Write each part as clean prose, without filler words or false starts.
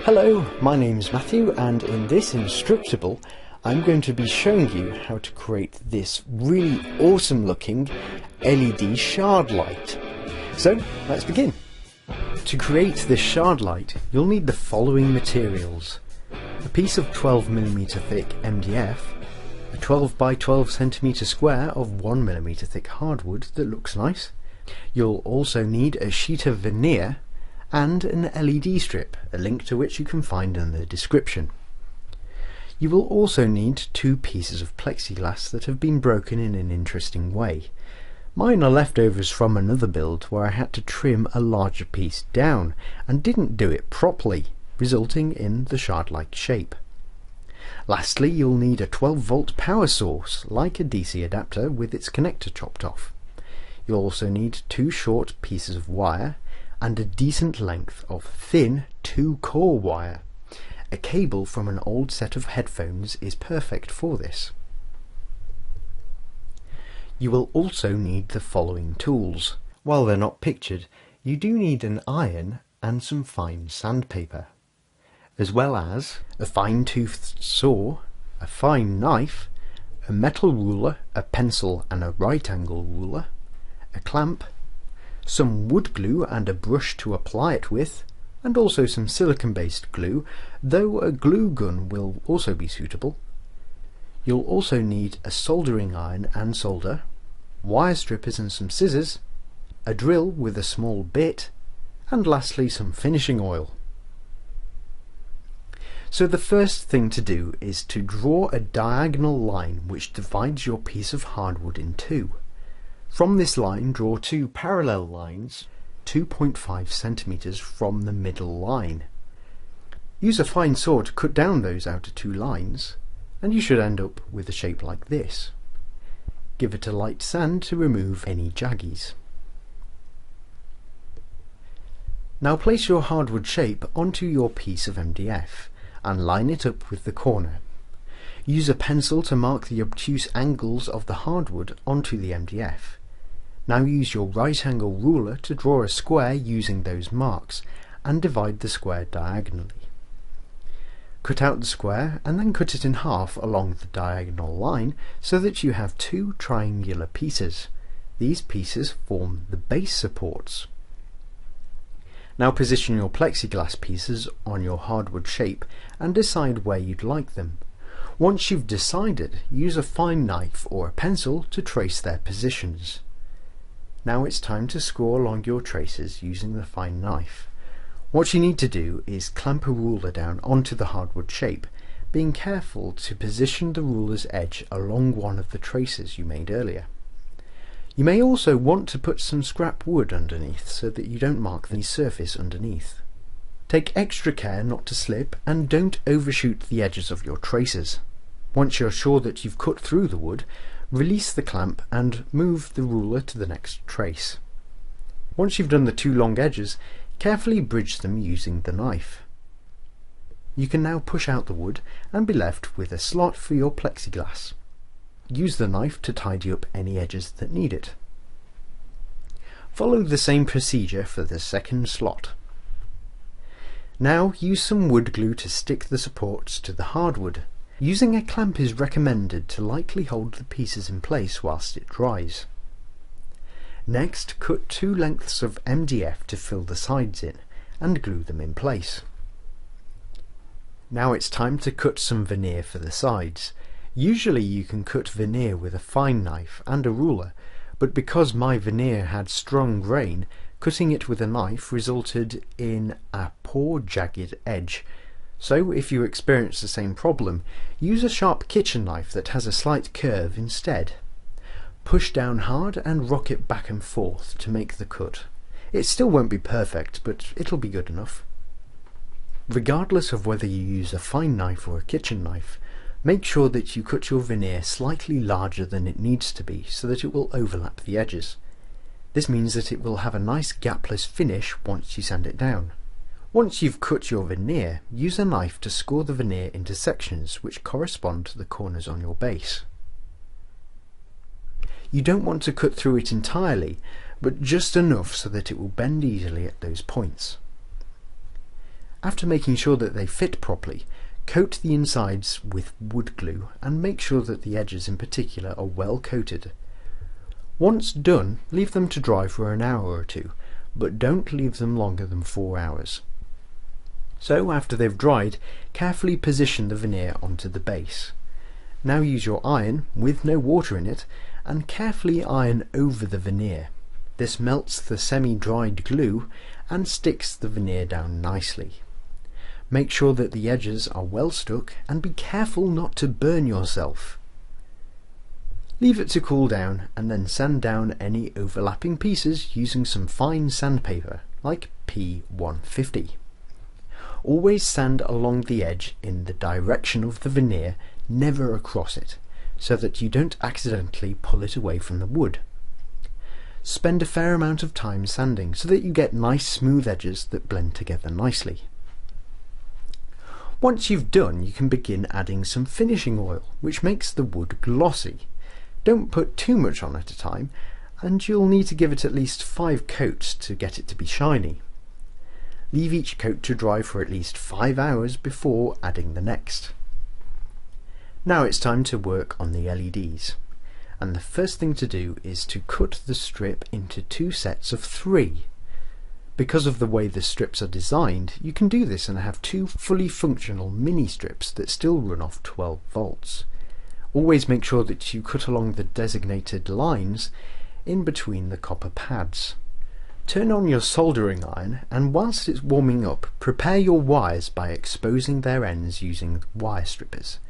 Hello, my name's Matthew, and in this Instructable I'm going to be showing you how to create this really awesome looking LED shard light. So let's begin. To create this shard light you'll need the following materials: a piece of 12mm thick MDF, a 12 by 12 cm square of 1mm thick hardwood that looks nice. You'll also need a sheet of veneer and an LED strip, a link to which you can find in the description. You will also need two pieces of plexiglass that have been broken in an interesting way. Mine are leftovers from another build where I had to trim a larger piece down and didn't do it properly, resulting in the shard-like shape. Lastly, you'll need a 12-volt power source, like a DC adapter, with its connector chopped off. You'll also need two short pieces of wire and a decent length of thin 2-core wire. A cable from an old set of headphones is perfect for this. You will also need the following tools. While they're not pictured, you do need an iron and some fine sandpaper, as well as a fine-toothed saw, a fine knife, a metal ruler, a pencil and a right-angle ruler, a clamp, some wood glue and a brush to apply it with, and also some silicone-based glue, though a glue gun will also be suitable. You'll also need a soldering iron and solder, wire strippers and some scissors, a drill with a small bit, and lastly some finishing oil. So the first thing to do is to draw a diagonal line which divides your piece of hardwood in two. From this line, draw two parallel lines 2.5 cm from the middle line. Use a fine saw to cut down those outer two lines, and you should end up with a shape like this. Give it a light sand to remove any jaggies. Now place your hardwood shape onto your piece of MDF and line it up with the corner. Use a pencil to mark the obtuse angles of the hardwood onto the MDF. Now use your right angle ruler to draw a square using those marks and divide the square diagonally. Cut out the square and then cut it in half along the diagonal line so that you have two triangular pieces. These pieces form the base supports. Now position your plexiglass pieces on your hardwood shape and decide where you'd like them. Once you've decided, use a fine knife or a pencil to trace their positions. Now it's time to score along your traces using the fine knife. What you need to do is clamp a ruler down onto the hardwood shape, being careful to position the ruler's edge along one of the traces you made earlier. You may also want to put some scrap wood underneath so that you don't mark the surface underneath. Take extra care not to slip and don't overshoot the edges of your traces. Once you're sure that you've cut through the wood, release the clamp and move the ruler to the next trace. Once you've done the two long edges, carefully bridge them using the knife. You can now push out the wood and be left with a slot for your plexiglass. Use the knife to tidy up any edges that need it. Follow the same procedure for the second slot. Now use some wood glue to stick the supports to the hardwood. Using a clamp is recommended to lightly hold the pieces in place whilst it dries. Next, cut two lengths of MDF to fill the sides in and glue them in place. Now it's time to cut some veneer for the sides. Usually you can cut veneer with a fine knife and a ruler, but because my veneer had strong grain, cutting it with a knife resulted in a poor jagged edge. So if you experience the same problem, use a sharp kitchen knife that has a slight curve instead. Push down hard and rock it back and forth to make the cut. It still won't be perfect, but it'll be good enough. Regardless of whether you use a fine knife or a kitchen knife, make sure that you cut your veneer slightly larger than it needs to be so that it will overlap the edges. This means that it will have a nice gapless finish once you sand it down. Once you've cut your veneer, use a knife to score the veneer into sections which correspond to the corners on your base. You don't want to cut through it entirely, but just enough so that it will bend easily at those points. After making sure that they fit properly, coat the insides with wood glue and make sure that the edges in particular are well coated. Once done, leave them to dry for an hour or two, but don't leave them longer than 4 hours. So after they've dried, carefully position the veneer onto the base. Now use your iron, with no water in it, and carefully iron over the veneer. This melts the semi-dried glue and sticks the veneer down nicely. Make sure that the edges are well stuck and be careful not to burn yourself. Leave it to cool down and then sand down any overlapping pieces using some fine sandpaper like P150. Always sand along the edge in the direction of the veneer, never across it, so that you don't accidentally pull it away from the wood. Spend a fair amount of time sanding so that you get nice smooth edges that blend together nicely. Once you've done, you can begin adding some finishing oil, which makes the wood glossy. Don't put too much on at a time, and you'll need to give it at least 5 coats to get it to be shiny. Leave each coat to dry for at least 5 hours before adding the next. Now it's time to work on the LEDs, and the first thing to do is to cut the strip into 2 sets of 3. Because of the way the strips are designed, you can do this and have 2 fully functional mini strips that still run off 12 volts. Always make sure that you cut along the designated lines in between the copper pads. Turn on your soldering iron, and whilst it's warming up, prepare your wires by exposing their ends using wire strippers.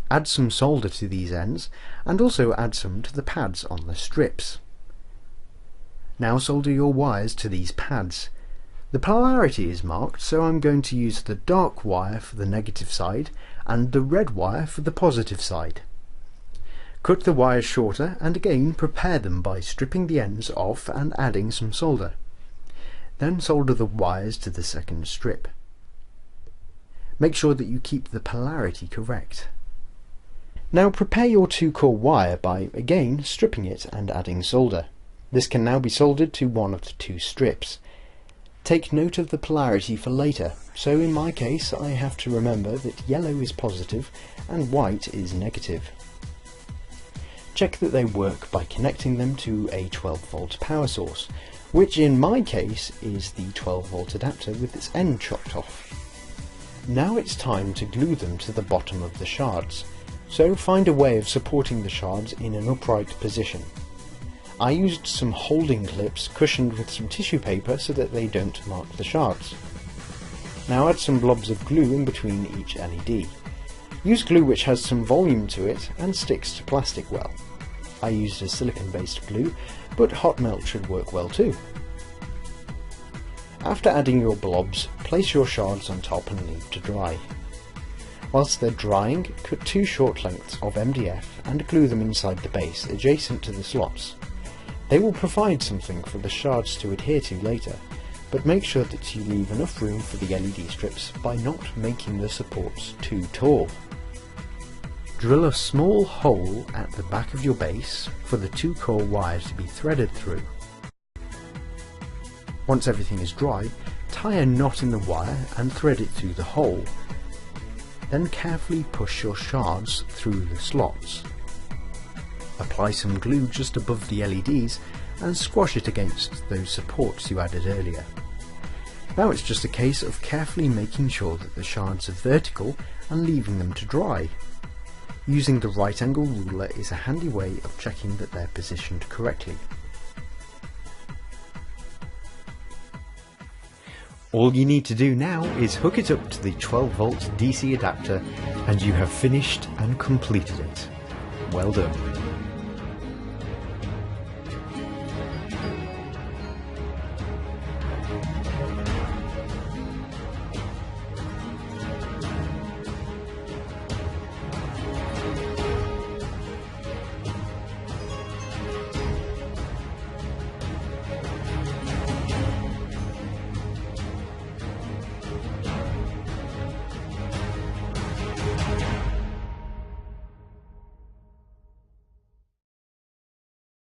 Add some solder to these ends and also add some to the pads on the strips. Now solder your wires to these pads. The polarity is marked, so I'm going to use the dark wire for the negative side and the red wire for the positive side. Cut the wires shorter and again prepare them by stripping the ends off and adding some solder. Then solder the wires to the second strip. Make sure that you keep the polarity correct. Now prepare your 2-core wire by again stripping it and adding solder. This can now be soldered to one of the 2 strips. Take note of the polarity for later, so in my case I have to remember that yellow is positive and white is negative. Check that they work by connecting them to a 12-volt power source, which in my case is the 12-volt adapter with its end chopped off. Now it's time to glue them to the bottom of the shards, so find a way of supporting the shards in an upright position. I used some holding clips cushioned with some tissue paper so that they don't mark the shards. Now add some blobs of glue in between each LED. Use glue which has some volume to it and sticks to plastic well. I used a silicone-based glue, but hot melt should work well too. After adding your blobs, place your shards on top and leave to dry. Whilst they're drying, cut 2 short lengths of MDF and glue them inside the base adjacent to the slots. They will provide something for the shards to adhere to later, but make sure that you leave enough room for the LED strips by not making the supports too tall. Drill a small hole at the back of your base for the 2-core wires to be threaded through. Once everything is dry, tie a knot in the wire and thread it through the hole. Then carefully push your shards through the slots. Apply some glue just above the LEDs and squash it against those supports you added earlier. Now it's just a case of carefully making sure that the shards are vertical and leaving them to dry. Using the right angle ruler is a handy way of checking that they're positioned correctly. All you need to do now is hook it up to the 12-volt DC adapter and you have finished and completed it. Well done.